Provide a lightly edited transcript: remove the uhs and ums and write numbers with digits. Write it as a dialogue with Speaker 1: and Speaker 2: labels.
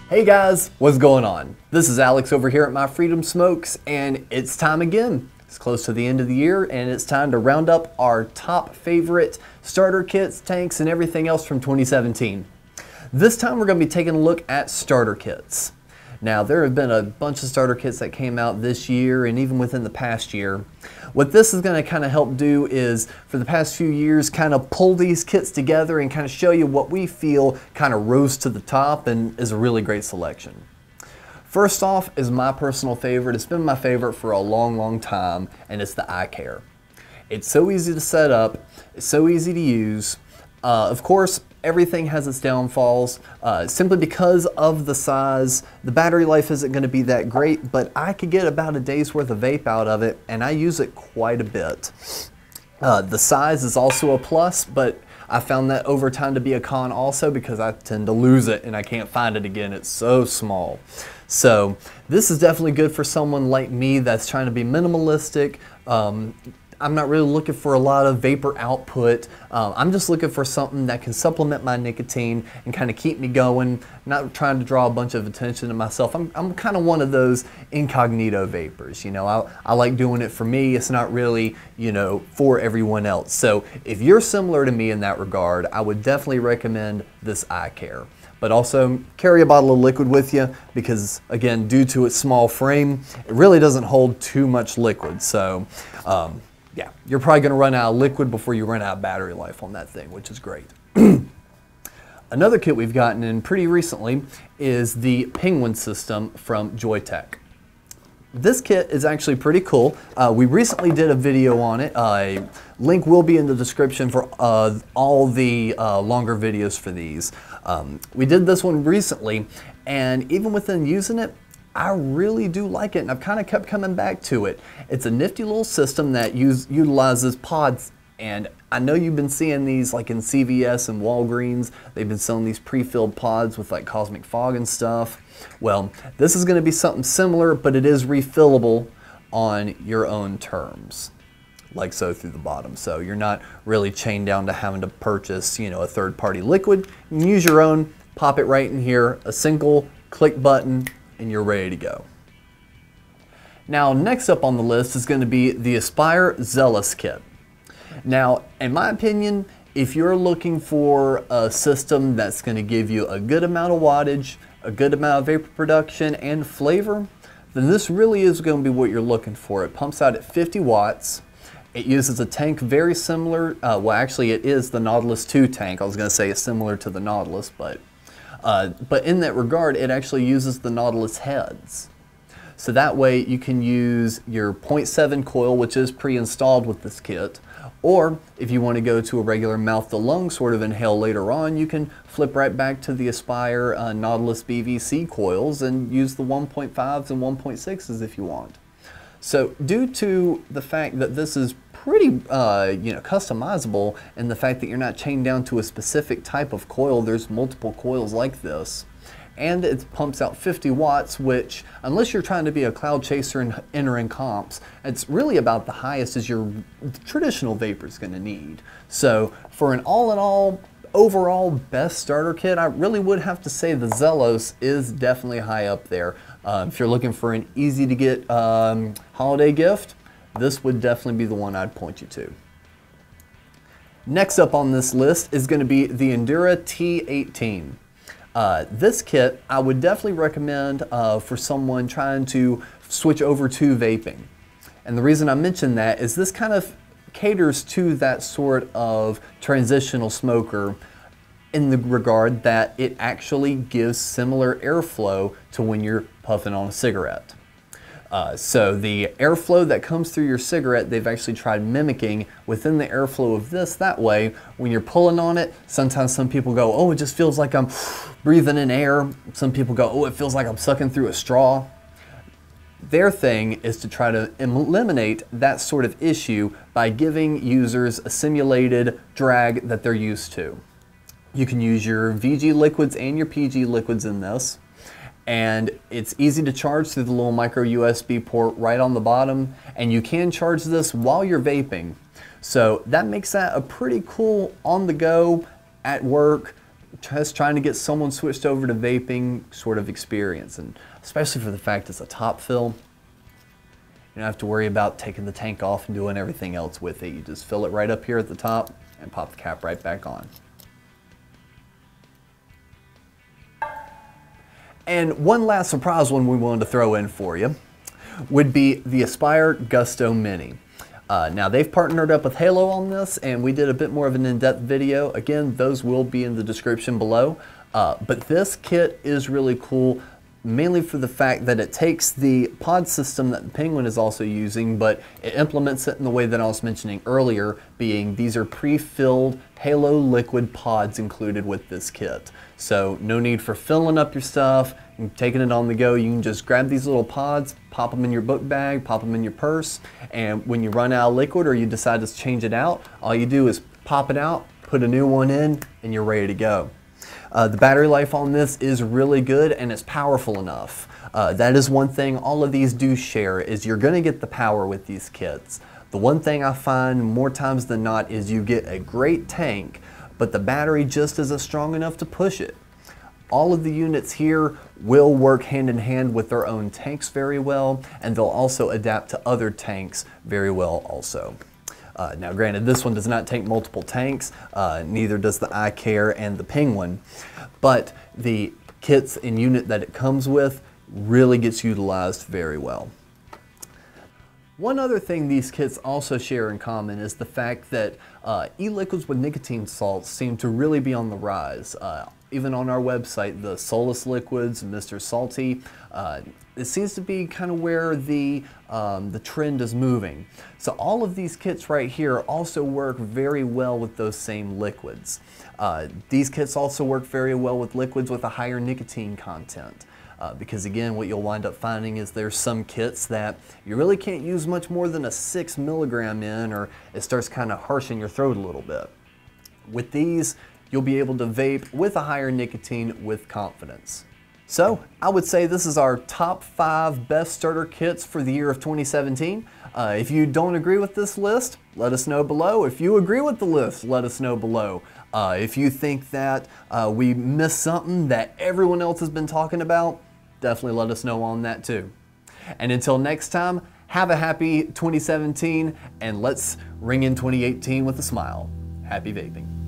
Speaker 1: Hey guys, what's going on? This is Alex over here at My Freedom Smokes, and it's time again. It's close to the end of the year, and it's time to round up our top favorite starter kits, tanks, and everything else from 2017. This time we're going to be taking a look at starter kits. Now, there have been a bunch of starter kits that came out this year and even within the past year. What this is going to kind of help do is, for the past few years, kind of pull these kits together and kind of show you what we feel kind of rose to the top and is a really great selection. First off is my personal favorite. It's been my favorite for a long time, and it's the iCare. It's so easy to set up, it's so easy to use. Of course, everything has its downfalls. Simply because of the size, the battery life isn't going to be that great, but I could get about a day's worth of vape out of it, and I use it quite a bit. The size is also a plus, but I found that over time to be a con also because I tend to lose it and I can't find it again. It's so small. So this is definitely good for someone like me that's trying to be minimalistic. I'm not really looking for a lot of vapor output. I'm just looking for something that can supplement my nicotine and kind of keep me going, not trying to draw a bunch of attention to myself. I'm kind of one of those incognito vapors. You know, I like doing it for me. It's not really, you know, for everyone else. So if you're similar to me in that regard, I would definitely recommend this iCare. But also carry a bottle of liquid with you because, again, due to its small frame, it really doesn't hold too much liquid. So yeah, you're probably going to run out of liquid before you run out of battery life on that thing, which is great. Another kit we've gotten in pretty recently is the Penguin system from Joytech. This kit is actually pretty cool. We recently did a video on it. Link will be in the description for all the longer videos for these. We did this one recently, and even within using it, I really do like it, and I've kind of kept coming back to it. It's a nifty little system that utilizes pods, and I know you've been seeing these like in CVS and Walgreens. They've been selling these pre-filled pods with like cosmic fog and stuff. Well, this is going to be something similar, but it is refillable on your own terms, like so through the bottom. So you're not really chained down to having to purchase, you know, a third-party liquid. You can use your own, pop it right in here, a single click button, and you're ready to go. Now, next up on the list is going to be the Aspire Zealous Kit. Now, in my opinion, if you're looking for a system that's going to give you a good amount of wattage, a good amount of vapor production, and flavor, then this really is going to be what you're looking for. It pumps out at 50 watts. It uses a tank very similar, well actually it is the Nautilus 2 tank. I was going to say it's similar to the Nautilus, but in that regard, it actually uses the Nautilus heads. So that way you can use your 0.7 coil, which is pre-installed with this kit, or if you want to go to a regular mouth-to-lung sort of inhale later on, you can flip right back to the Aspire Nautilus BVC coils and use the 1.5s and 1.6s if you want. So due to the fact that this is pretty you know, customizable, and the fact that you're not chained down to a specific type of coil, there's multiple coils like this, and it pumps out 50 watts, which unless you're trying to be a cloud chaser and entering comps, it's really about the highest as your traditional vapor is going to need. So for an all-in-all overall best starter kit, I really would have to say the Zealous is definitely high up there. If you're looking for an easy to get holiday gift, this would definitely be the one I'd point you to. Next up on this list is going to be the Endura T18. This kit I would definitely recommend for someone trying to switch over to vaping. And the reason I mention that is this kind of caters to that sort of transitional smoker in the regard that it actually gives similar airflow to when you're puffing on a cigarette. So the airflow that comes through your cigarette, they've actually tried mimicking within the airflow of this. That way, when you're pulling on it, sometimes some people go, oh, it just feels like I'm breathing in air. Some people go, oh, it feels like I'm sucking through a straw. Their thing is to try to eliminate that sort of issue by giving users a simulated drag that they're used to. You can use your VG liquids and your PG liquids in this, and it's easy to charge through the little micro USB port right on the bottom, and you can charge this while you're vaping. So that makes that a pretty cool on the go, at work, just trying to get someone switched over to vaping sort of experience, and especially for the fact it's a top fill. You don't have to worry about taking the tank off and doing everything else with it. You just fill it right up here at the top and pop the cap right back on. And one last surprise one we wanted to throw in for you would be the Aspire Gussto Mini. Now they've partnered up with Halo on this, and we did a bit more of an in-depth video. Again, those will be in the description below. But this kit is really cool, mainly for the fact that it takes the pod system that the Penguin is also using, but it implements it in the way that I was mentioning earlier, being these are pre-filled Halo liquid pods included with this kit. So no need for filling up your stuff and taking it on the go. You can just grab these little pods, pop them in your book bag, pop them in your purse, and when you run out of liquid or you decide to change it out, all you do is pop it out, put a new one in, and you're ready to go. The battery life on this is really good, and it's powerful enough. That is one thing all of these do share, is you're going to get the power with these kits. The one thing I find more times than not is you get a great tank, but the battery just isn't strong enough to push it. All of the units here will work hand in hand with their own tanks very well, and they'll also adapt to other tanks very well also. Now granted, this one does not take multiple tanks, neither does the iCare and the Penguin, but the kits and unit that it comes with really gets utilized very well. One other thing these kits also share in common is the fact that e-liquids with nicotine salts seem to really be on the rise. Even on our website, the Zealous liquids, Mr. Salty, it seems to be kind of where the trend is moving. So all of these kits right here also work very well with those same liquids. These kits also work very well with liquids with a higher nicotine content. Because again, what you'll wind up finding is there's some kits that you really can't use much more than a 6 milligram in, or it starts kind of harshing your throat a little bit. With these, you'll be able to vape with a higher nicotine with confidence. So I would say this is our top 5 best starter kits for the year of 2017. If you don't agree with this list, let us know below. If you agree with the list, let us know below. If you think that we missed something that everyone else has been talking about, definitely let us know on that too. And until next time, have a happy 2017, and let's ring in 2018 with a smile. Happy vaping.